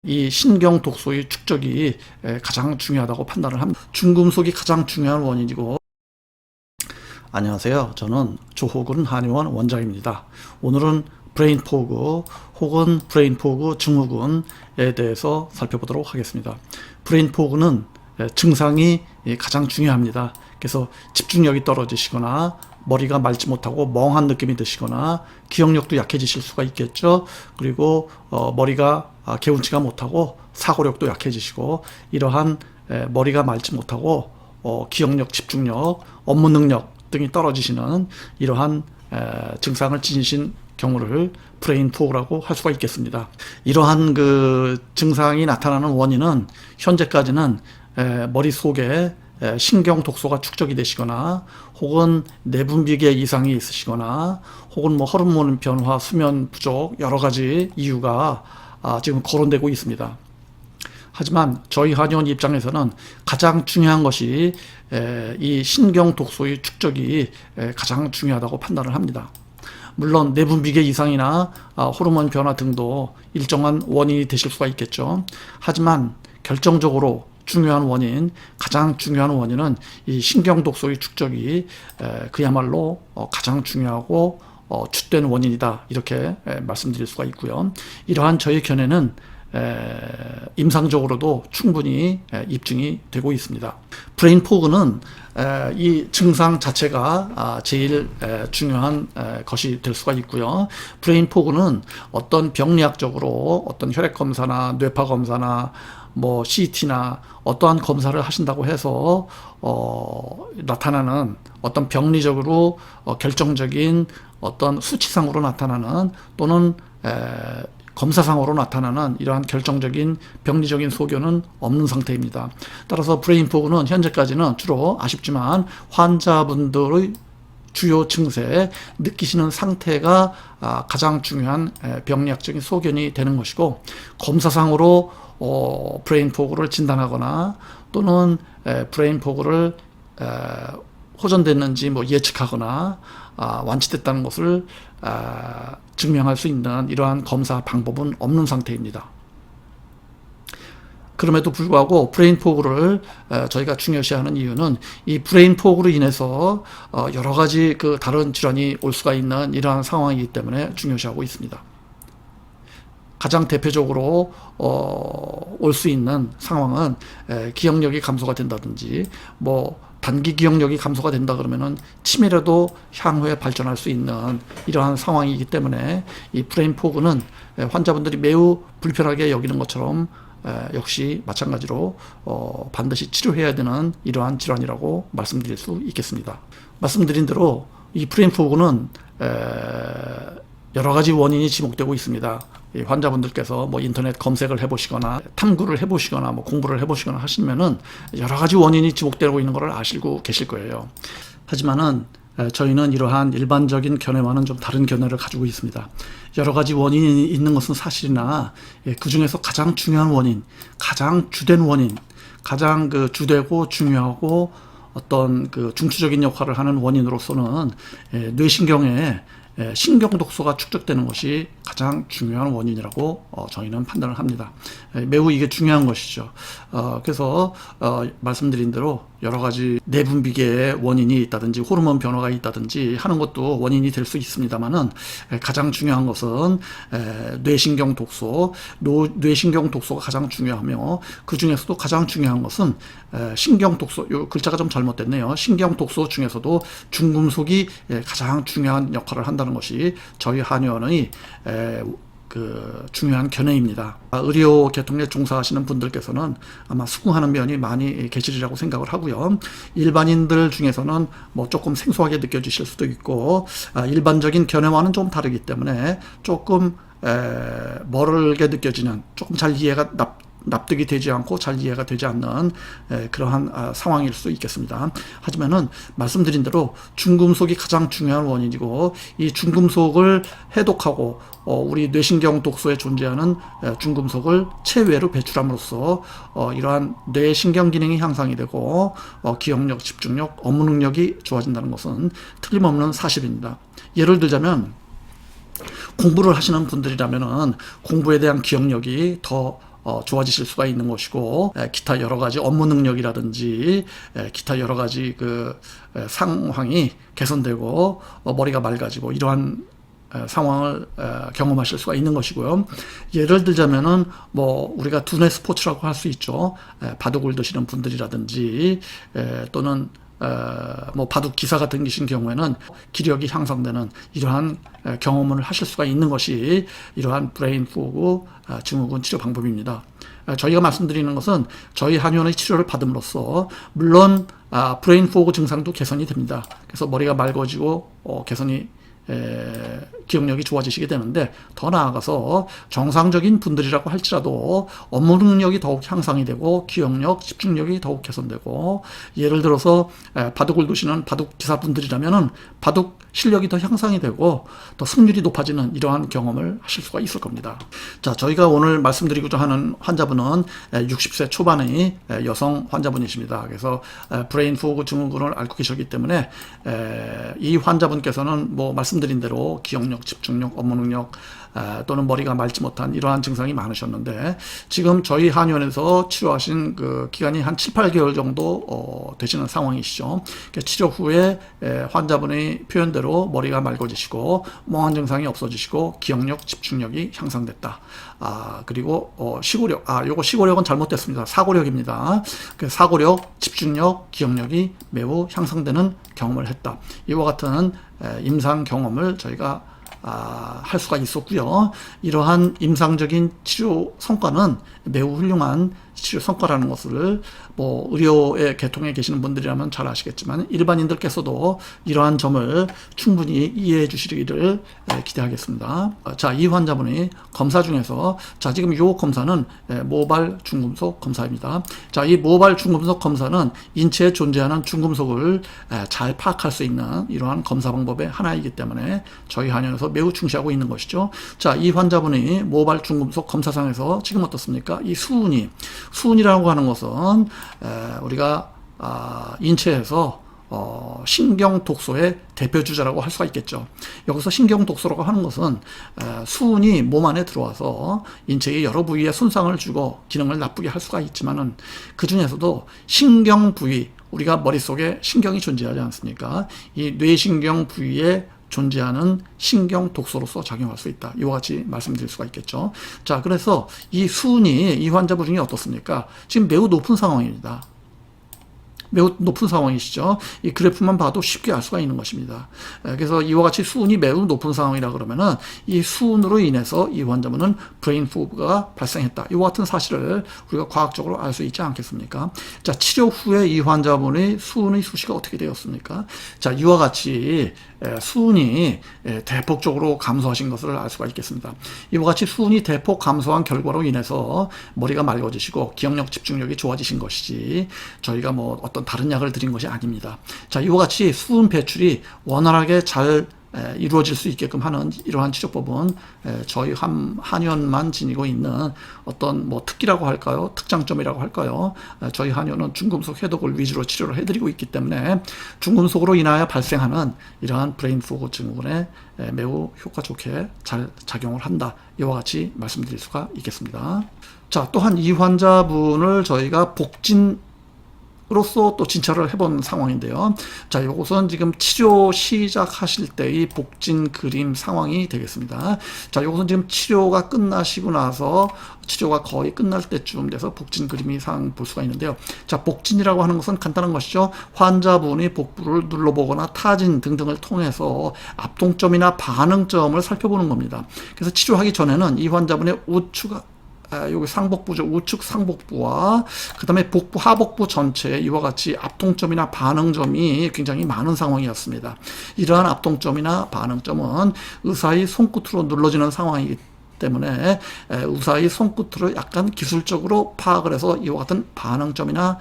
이 신경 독소의 축적이 가장 중요하다고 판단을 합니다. 중금속이 가장 중요한 원인이고. 안녕하세요. 저는 조호근 한의원 원장입니다. 오늘은 브레인 포그 혹은 브레인 포그 증후군에 대해서 살펴보도록 하겠습니다. 브레인 포그는 증상이 가장 중요합니다. 그래서 집중력이 떨어지시거나 머리가 맑지 못하고 멍한 느낌이 드시거나 기억력도 약해지실 수가 있겠죠. 그리고 머리가 개운치가 못하고 사고력도 약해지시고, 이러한 머리가 맑지 못하고 기억력, 집중력, 업무 능력 등이 떨어지시는 이러한 증상을 지니신 경우를 브레인 포그라고 할 수가 있겠습니다. 이러한 그 증상이 나타나는 원인은 현재까지는 머릿속에 신경 독소가 축적이 되시거나 혹은 내분비계 이상이 있으시거나 혹은 뭐 호르몬 변화, 수면 부족, 여러 가지 이유가 지금 거론되고 있습니다. 하지만 저희 한의원 입장에서는 가장 중요한 것이 이 신경 독소의 축적이 가장 중요하다고 판단을 합니다. 물론 내분비계 이상이나 호르몬 변화 등도 일정한 원인이 되실 수가 있겠죠. 하지만 결정적으로 중요한 원인, 가장 중요한 원인은 이 신경 독소의 축적이 그야말로 가장 중요하고 주된 원인이다, 이렇게 말씀드릴 수가 있고요. 이러한 저희 견해는 임상적으로도 충분히 입증이 되고 있습니다. 브레인 포그는 이 증상 자체가 제일 중요한 것이 될 수가 있고요. 브레인 포그는 어떤 병리학적으로 어떤 혈액 검사나 뇌파 검사나 뭐 CT나 어떠한 검사를 하신다고 해서 나타나는 어떤 병리적으로 결정적인 어떤 수치상으로 나타나는 또는 검사상으로 나타나는 이러한 결정적인 병리적인 소견은 없는 상태입니다. 따라서 브레인 포그는 현재까지는 주로 아쉽지만 환자분들의 주요 증세, 느끼시는 상태가 가장 중요한 병리학적인 소견이 되는 것이고, 검사상으로 브레인 포그를 진단하거나 또는 브레인 포그를 호전됐는지 뭐 예측하거나 완치됐다는 것을 증명할 수 있는 이러한 검사 방법은 없는 상태입니다. 그럼에도 불구하고 브레인 포그를 저희가 중요시하는 이유는 이 브레인 포그로 인해서 여러 가지 그 다른 질환이 올 수가 있는 이러한 상황이기 때문에 중요시하고 있습니다. 가장 대표적으로 올 수 있는 상황은 기억력이 감소가 된다든지, 뭐 단기 기억력이 감소가 된다 그러면은 치매라도 향후에 발전할 수 있는 이러한 상황이기 때문에 이 브레인 포그는 환자분들이 매우 불편하게 여기는 것처럼 역시 마찬가지로 반드시 치료해야 되는 이러한 질환이라고 말씀드릴 수 있겠습니다. 말씀드린 대로 이 브레인 포그는 여러 가지 원인이 지목되고 있습니다. 이 환자분들께서 뭐 인터넷 검색을 해보시거나 탐구를 해보시거나 뭐 공부를 해보시거나 하시면은 여러 가지 원인이 지목되고 있는 것을 아시고 계실 거예요. 하지만은 저희는 이러한 일반적인 견해와는 좀 다른 견해를 가지고 있습니다. 여러 가지 원인이 있는 것은 사실이나 그 중에서 가장 중요한 원인, 가장 주된 원인, 가장 그 주되고 중요하고 어떤 그 중추적인 역할을 하는 원인으로서는 뇌신경에 신경 독소가 축적되는 것이 가장 중요한 원인이라고 저희는 판단을 합니다. 매우 이게 중요한 것이죠. 그래서 말씀드린 대로 여러 가지 내분비계의 원인이 있다든지 호르몬 변화가 있다든지 하는 것도 원인이 될 수 있습니다만은 가장 중요한 것은 뇌신경 독소, 뇌신경 독소가 가장 중요하며, 그 중에서도 가장 중요한 것은 신경 독소, 요 글자가 좀 잘못됐네요. 신경 독소 중에서도 중금속이 가장 중요한 역할을 한다는 것이 저희 한의원의 그 중요한 견해입니다. 의료 계통에 종사하시는 분들께서는 아마 수긍하는 면이 많이 계시리라고 생각을 하고요. 일반인들 중에서는 뭐 조금 생소하게 느껴지실 수도 있고, 일반적인 견해와는 좀 다르기 때문에 조금 멀게 느껴지는, 조금 잘 이해가 납득이 되지 않고 잘 이해가 되지 않는 그러한 상황일 수 있겠습니다. 하지만은 말씀드린 대로 중금속이 가장 중요한 원인이고, 이 중금속을 해독하고 우리 뇌신경 독소에 존재하는 중금속을 체외로 배출함으로써 이러한 뇌신경 기능이 향상이 되고 기억력, 집중력, 업무 능력이 좋아진다는 것은 틀림없는 사실입니다. 예를 들자면 공부를 하시는 분들이라면은 공부에 대한 기억력이 더 좋아지실 수가 있는 것이고, 기타 여러 가지 업무 능력이라든지 기타 여러 가지 그 상황이 개선되고 머리가 맑아지고 이러한 상황을 경험하실 수가 있는 것이고요. 예를 들자면은 뭐 우리가 두뇌 스포츠라고 할 수 있죠. 바둑을 두시는 분들이라든지 또는 뭐 바둑 기사가 등기신 경우에는 기력이 향상되는 이러한 경험을 하실 수가 있는 것이 이러한 브레인 포그 증후군 치료 방법입니다. 저희가 말씀드리는 것은 저희 한의원의 치료를 받음으로써 물론 브레인 포그 증상도 개선이 됩니다. 그래서 머리가 맑아지고 개선이 기억력이 좋아지시게 되는데, 더 나아가서 정상적인 분들이라고 할지라도 업무 능력이 더욱 향상이 되고 기억력, 집중력이 더욱 개선되고, 예를 들어서 바둑을 두시는 바둑 기사분들이라면은 바둑 실력이 더 향상이 되고 더 승률이 높아지는 이러한 경험을 하실 수가 있을 겁니다. 자, 저희가 오늘 말씀드리고자 하는 환자분은 60세 초반의 여성 환자분이십니다. 그래서 브레인 포그 증후군을 앓고 계셨기 때문에 이 환자분께서는 뭐 말씀드린 대로 기억력, 집중력, 업무 능력 또는 머리가 맑지 못한 이러한 증상이 많으셨는데, 지금 저희 한의원에서 치료하신 그 기간이 한 7, 8개월 정도 되시는 상황이시죠. 치료 후에 환자분의 표현대로 머리가 맑아지시고 멍한 증상이 없어지시고 기억력, 집중력이 향상됐다. 그리고 시고력, 요거 시고력은 잘못됐습니다. 사고력입니다. 사고력, 집중력, 기억력이 매우 향상되는 경험을 했다. 이와 같은 임상 경험을 저희가 할 수가 있었고요. 이러한 임상적인 치료 성과는 매우 훌륭한 치료 성과라는 것을 뭐 의료의 계통에 계시는 분들이라면 잘 아시겠지만 일반인들께서도 이러한 점을 충분히 이해해 주시기를 기대하겠습니다. 자, 이 환자분이 검사 중에서 지금 이 검사는 모발 중금속 검사입니다. 자, 이 모발 중금속 검사는 인체에 존재하는 중금속을 잘 파악할 수 있는 이러한 검사 방법의 하나이기 때문에 저희 한의원에서 매우 중시하고 있는 것이죠. 자, 이 환자분이 모발 중금속 검사상에서 지금 어떻습니까? 이 수은이라고 하는 것은 우리가 인체에서 신경 독소의 대표 주자라고 할 수가 있겠죠. 여기서 신경 독소라고 하는 것은 수은이 몸 안에 들어와서 인체의 여러 부위에 손상을 주고 기능을 나쁘게 할 수가 있지만은 그 중에서도 신경 부위, 우리가 머릿속에 신경이 존재하지 않습니까? 이 뇌신경 부위에 존재하는 신경 독소로서 작용할 수 있다. 이와 같이 말씀드릴 수가 있겠죠. 자, 그래서 이 수은이 이 환자분 중에 어떻습니까? 지금 매우 높은 상황입니다. 매우 높은 상황이시죠. 이 그래프만 봐도 쉽게 알 수가 있는 것입니다. 그래서 이와 같이 수은이 매우 높은 상황이라 그러면은 이 수은으로 인해서 이 환자분은 브레인 포그가 발생했다. 이와 같은 사실을 우리가 과학적으로 알 수 있지 않겠습니까? 자, 치료 후에 이 환자분의 수은의 수치가 어떻게 되었습니까? 자, 이와 같이 수은이 대폭적으로 감소하신 것을 알 수가 있겠습니다. 이와 같이 수은이 대폭 감소한 결과로 인해서 머리가 맑아지시고 기억력, 집중력이 좋아지신 것이지 저희가 뭐 어떤 다른 약을 드린 것이 아닙니다. 자, 이와 같이 수은 배출이 원활하게 잘 이루어질 수 있게끔 하는 이러한 치료법은 저희 한의원만 지니고 있는 어떤 뭐 특기라고 할까요? 특장점이라고 할까요? 저희 한의원은 중금속 해독을 위주로 치료를 해드리고 있기 때문에 중금속으로 인하여 발생하는 이러한 브레인 포그 증후군에 매우 효과 좋게 잘 작용을 한다. 이와 같이 말씀드릴 수가 있겠습니다. 자, 또한 이 환자분을 저희가 로서 또 진찰을 해본 상황인데요. 자, 이것은 지금 치료 시작하실 때의 복진 그림 상황이 되겠습니다. 자, 이것은 지금 치료가 끝나시고 나서 치료가 거의 끝날 때쯤 돼서 복진 그림이 상 볼 수가 있는데요. 자, 복진이라고 하는 것은 간단한 것이죠. 환자분이 복부를 눌러보거나 타진 등등을 통해서 압통점이나 반응점을 살펴보는 겁니다. 그래서 치료하기 전에는 이 환자분의 여기 상복부죠. 우측 상복부와 그 다음에 복부, 하복부 전체에 이와 같이 압통점이나 반응점이 굉장히 많은 상황이었습니다. 이러한 압통점이나 반응점은 의사의 손끝으로 눌러지는 상황이기 때문에 의사의 손끝으로 약간 기술적으로 파악을 해서 이와 같은 반응점이나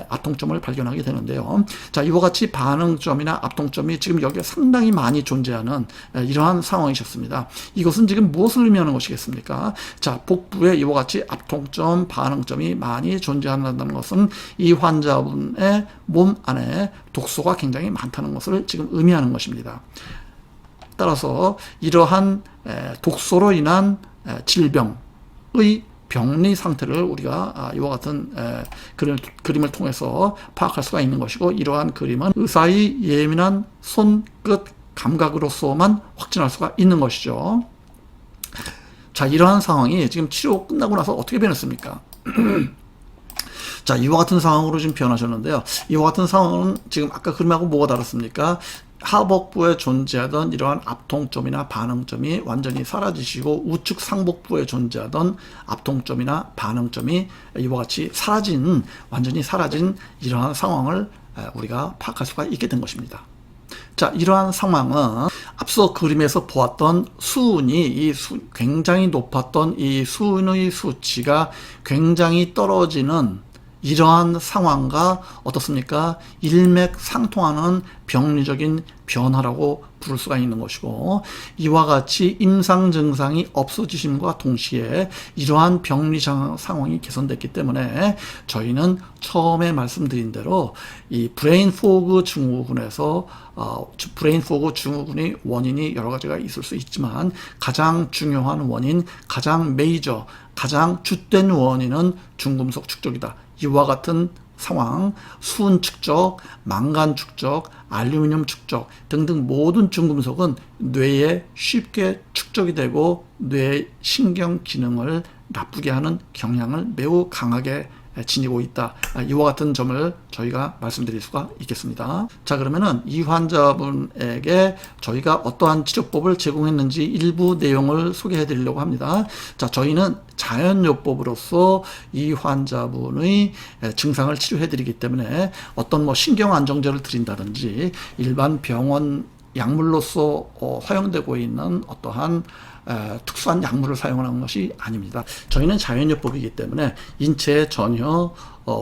압통점을 발견하게 되는데요. 자, 이와 같이 반응점이나 압통점이 지금 여기에 상당히 많이 존재하는 이러한 상황이셨습니다. 이것은 지금 무엇을 의미하는 것이겠습니까? 자, 복부에 이와 같이 압통점, 반응점이 많이 존재한다는 것은 이 환자분의 몸 안에 독소가 굉장히 많다는 것을 지금 의미하는 것입니다. 따라서 이러한 독소로 인한 질병의 병리 상태를 우리가 이와 같은 그림을 통해서 파악할 수가 있는 것이고, 이러한 그림은 의사의 예민한 손끝 감각으로서만 확진할 수가 있는 것이죠. 자, 이러한 상황이 지금 치료 끝나고 나서 어떻게 변했습니까? 자, 이와 같은 상황으로 지금 변하셨는데요. 이와 같은 상황은 지금 아까 그림하고 뭐가 다릅습니까? 하복부에 존재하던 이러한 압통점이나 반응점이 완전히 사라지시고, 우측 상복부에 존재하던 압통점이나 반응점이 이와 같이 완전히 사라진 이러한 상황을 우리가 파악할 수가 있게 된 것입니다. 자, 이러한 상황은 앞서 그림에서 보았던 수은이 굉장히 높았던 이 수은의 수치가 굉장히 떨어지는 이러한 상황과 어떻습니까? 일맥상통하는 병리적인 변화라고 부를 수가 있는 것이고, 이와 같이 임상 증상이 없어지심과 동시에 이러한 병리 상황이 개선됐기 때문에 저희는 처음에 말씀드린 대로 이 브레인 포그 증후군에서 브레인 포그 증후군의 원인이 여러 가지가 있을 수 있지만, 가장 중요한 원인, 가장 메이저, 가장 주된 원인은 중금속 축적이다. 이와 같은 상황, 수은 축적, 망간 축적, 알루미늄 축적 등등 모든 중금속은 뇌에 쉽게 축적이 되고 뇌의 신경 기능을 나쁘게 하는 경향을 매우 강하게 지니고 있다. 이와 같은 점을 저희가 말씀드릴 수가 있겠습니다. 자, 그러면은 이 환자분에게 저희가 어떠한 치료법을 제공했는지 일부 내용을 소개해 드리려고 합니다. 자, 저희는 자연요법으로서 이 환자분의 증상을 치료해 드리기 때문에 어떤 신경 안정제를 드린다든지 일반 병원 약물로서 사용되고 있는 어떠한 특수한 약물을 사용하는 것이 아닙니다. 저희는 자연요법이기 때문에 인체에 전혀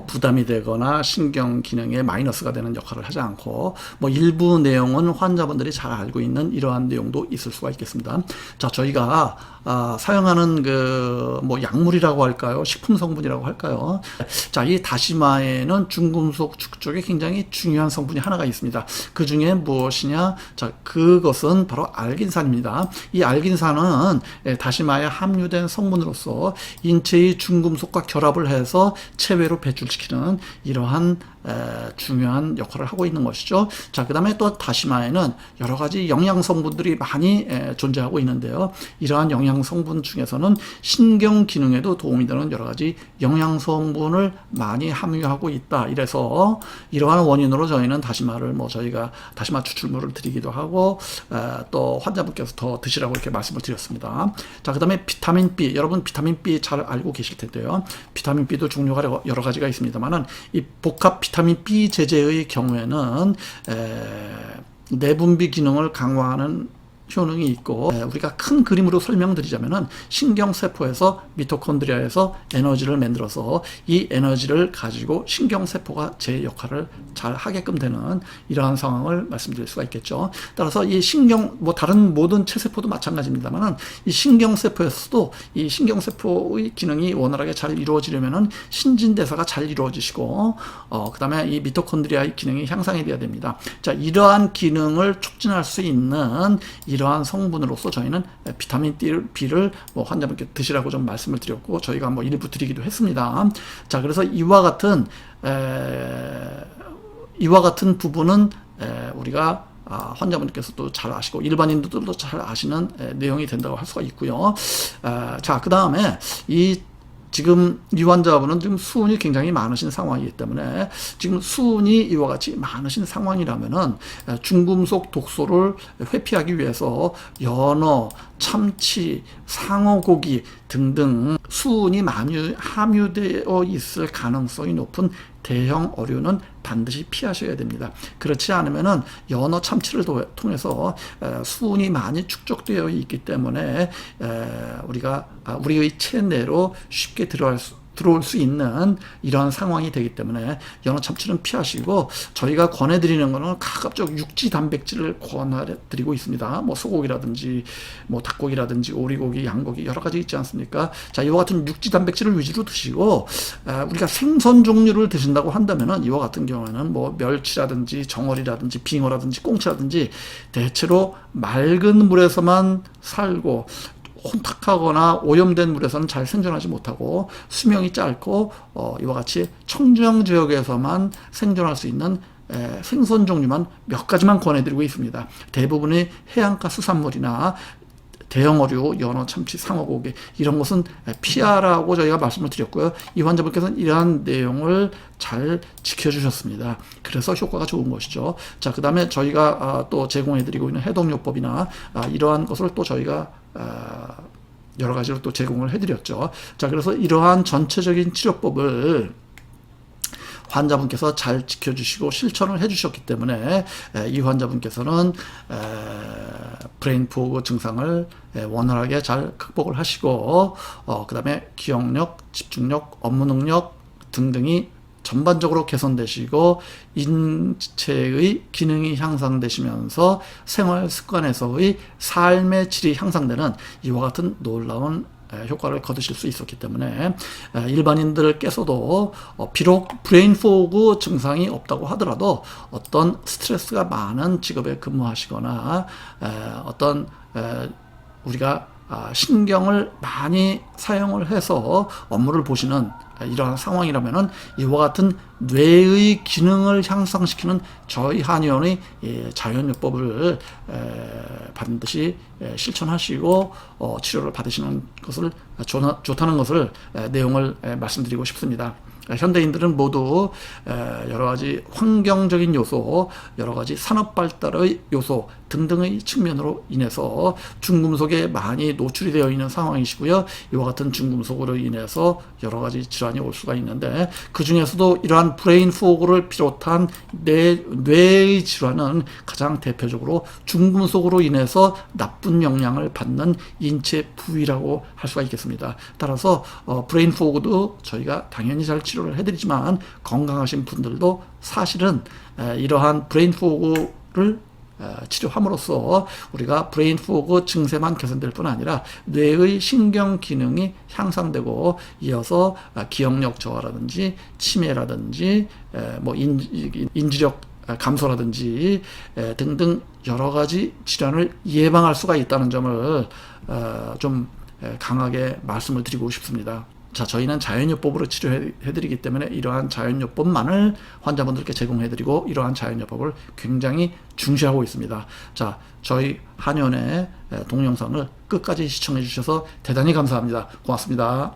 부담이 되거나 신경 기능에 마이너스가 되는 역할을 하지 않고, 일부 내용은 환자분들이 잘 알고 있는 이러한 내용도 있을 수가 있겠습니다. 자, 저희가 사용하는 약물이라고 할까요? 식품 성분이라고 할까요? 자, 이 다시마에는 중금속 축적에 굉장히 중요한 성분이 하나가 있습니다. 그 중에 무엇이냐? 자, 그것은 바로 알긴산입니다. 이 알긴산은 다시마에 함유된 성분으로서 인체의 중금속과 결합을 해서 체외로 배출시키는 이러한 중요한 역할을 하고 있는 것이죠. 자, 그 다음에 또 다시마에는 여러 가지 영양 성분들이 많이 존재하고 있는데요. 이러한 영양 성분 중에서는 신경 기능에도 도움이 되는 여러 가지 영양 성분을 많이 함유하고 있다. 이래서 이러한 원인으로 저희는 다시마를 저희가 다시마 추출물을 드리기도 하고, 또 환자분께서 더 드시라고 이렇게 말씀을 드렸습니다. 자, 그 다음에 비타민 B, 여러분 비타민 B 잘 알고 계실 텐데요. 비타민 B도 종류가 여러 가지가 있습니다만은 이 복합 비타민 B 제제의 경우에는 내분비 기능을 강화하는 효능이 있고, 우리가 큰 그림으로 설명드리자면은 신경세포에서 미토콘드리아에서 에너지를 만들어서 이 에너지를 가지고 신경세포가 제 역할을 잘 하게끔 되는 이러한 상황을 말씀드릴 수가 있겠죠. 따라서 이 다른 모든 체세포도 마찬가지입니다만은 이 신경세포에서도 이 신경세포의 기능이 원활하게 잘 이루어지려면은 신진대사가 잘 이루어지시고, 그 다음에 이 미토콘드리아의 기능이 향상이 돼야 됩니다. 자, 이러한 기능을 촉진할 수 있는 이러한 성분으로서 저희는 비타민 B를 환자분께 드시라고 좀 말씀을 드렸고, 저희가 일부 드리기도 했습니다. 자, 그래서 이와 같은 부분은 우리가 환자분께서도 잘 아시고 일반인들도 잘 아시는 내용이 된다고 할 수가 있고요. 자, 그 다음에 지금 이 환자분은 지금 수은이 굉장히 많으신 상황이기 때문에, 지금 수은이 이와 같이 많으신 상황이라면은 중금속 독소를 회피하기 위해서 연어, 참치, 상어고기 등등 수은이 많이 함유되어 있을 가능성이 높은 대형 어류는 반드시 피하셔야 됩니다. 그렇지 않으면은 연어, 참치를 통해서 수은이 많이 축적되어 있기 때문에 우리의 체내로 쉽게 들어올 수 있는 이러한 상황이 되기 때문에 연어, 참치는 피하시고, 저희가 권해드리는 것은 가급적 육지 단백질을 권해드리고 있습니다. 소고기라든지 닭고기라든지 오리고기, 양고기 여러 가지 있지 않습니까? 자, 이와 같은 육지 단백질을 위주로 드시고, 우리가 생선 종류를 드신다고 한다면은 이와 같은 경우에는 멸치라든지 정어리라든지 빙어라든지 꽁치라든지 대체로 맑은 물에서만 살고 혼탁하거나 오염된 물에서는 잘 생존하지 못하고 수명이 짧고 이와 같이 청정 지역에서만 생존할 수 있는 생선 종류만 몇 가지만 권해드리고 있습니다. 대부분의 해안가 수산물이나 대형 어류, 연어, 참치, 상어, 고기 이런 것은 피하라고 저희가 말씀을 드렸고요. 이 환자분께서는 이러한 내용을 잘 지켜주셨습니다. 그래서 효과가 좋은 것이죠. 자, 그 다음에 저희가 또 제공해드리고 있는 해독요법이나 이러한 것을 또 저희가 여러 가지로 또 제공을 해드렸죠. 자, 그래서 이러한 전체적인 치료법을 환자분께서 잘 지켜주시고 실천을 해주셨기 때문에 이 환자분께서는 브레인 포그 증상을 원활하게 잘 극복을 하시고 그 다음에 기억력, 집중력, 업무 능력 등등이 전반적으로 개선되시고 인체의 기능이 향상되시면서 생활 습관에서의 삶의 질이 향상되는 이와 같은 놀라운 효과를 거두실 수 있었기 때문에 일반인들께서도 비록 브레인 포그 증상이 없다고 하더라도 어떤 스트레스가 많은 직업에 근무하시거나 어떤 우리가 신경을 많이 사용을 해서 업무를 보시는 이러한 상황이라면은 이와 같은 뇌의 기능을 향상시키는 저희 한의원의 자연요법을 반드시 실천하시고 치료를 받으시는 것을 좋다는 것을 내용을 말씀드리고 싶습니다. 현대인들은 모두 여러 가지 환경적인 요소, 여러 가지 산업 발달의 요소 등등의 측면으로 인해서 중금속에 많이 노출이 되어 있는 상황이시고요. 이와 같은 중금속으로 인해서 여러 가지 질환이 올 수가 있는데 그 중에서도 이러한 브레인 포그를 비롯한 뇌의 질환은 가장 대표적으로 중금속으로 인해서 나쁜 영향을 받는 인체 부위라고 할 수가 있겠습니다. 따라서 브레인 포그도 저희가 당연히 잘 치료를 해드리지만 건강하신 분들도 사실은 이러한 브레인 포그를 치료함으로써 우리가 브레인 포그 증세만 개선될 뿐 아니라 뇌의 신경 기능이 향상되고 이어서 기억력 저하라든지 치매라든지 뭐 인지력 감소라든지 등등 여러 가지 질환을 예방할 수가 있다는 점을 좀 강하게 말씀을 드리고 싶습니다. 자, 저희는 자연요법으로 치료해드리기 때문에 이러한 자연요법만을 환자분들께 제공해드리고 이러한 자연요법을 굉장히 중시하고 있습니다. 자, 저희 한의원의 동영상을 끝까지 시청해주셔서 대단히 감사합니다. 고맙습니다.